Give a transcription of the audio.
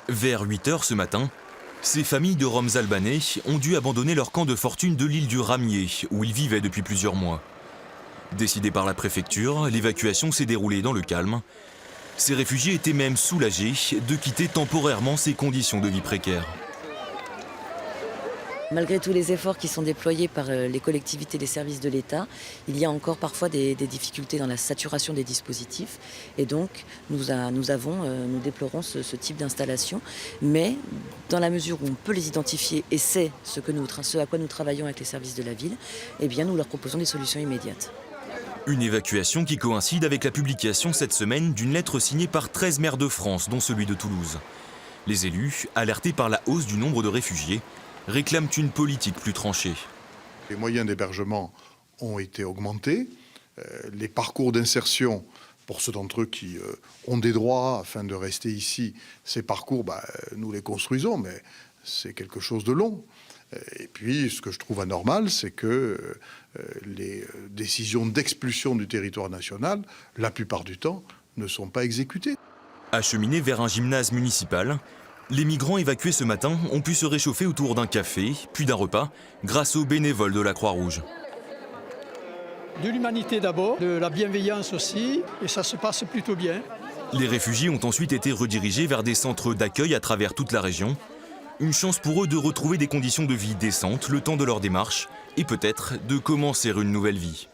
Vers 8 h ce matin, ces familles de Roms albanais ont dû abandonner leur camp de fortune de l'île du Ramier, où ils vivaient depuis plusieurs mois. Décidée par la préfecture, l'évacuation s'est déroulée dans le calme. Ces réfugiés étaient même soulagés de quitter temporairement ces conditions de vie précaires. Malgré tous les efforts qui sont déployés par les collectivités et les services de l'État, il y a encore parfois des difficultés dans la saturation des dispositifs. Et donc, nous déplorons ce type d'installation. Mais dans la mesure où on peut les identifier, et c'est ce à quoi nous travaillons avec les services de la ville, eh bien, nous leur proposons des solutions immédiates. Une évacuation qui coïncide avec la publication cette semaine d'une lettre signée par 13 maires de France, dont celui de Toulouse. Les élus, alertés par la hausse du nombre de réfugiés, réclament une politique plus tranchée. Les moyens d'hébergement ont été augmentés. Les parcours d'insertion, pour ceux d'entre eux qui ont des droits afin de rester ici, ces parcours, nous les construisons, mais c'est quelque chose de long. Et puis, ce que je trouve anormal, c'est que les décisions d'expulsion du territoire national, la plupart du temps, ne sont pas exécutées. Acheminés vers un gymnase municipal, les migrants évacués ce matin ont pu se réchauffer autour d'un café, puis d'un repas, grâce aux bénévoles de la Croix-Rouge. De l'humanité d'abord, de la bienveillance aussi, et ça se passe plutôt bien. Les réfugiés ont ensuite été redirigés vers des centres d'accueil à travers toute la région. Une chance pour eux de retrouver des conditions de vie décentes le temps de leur démarche et peut-être de commencer une nouvelle vie.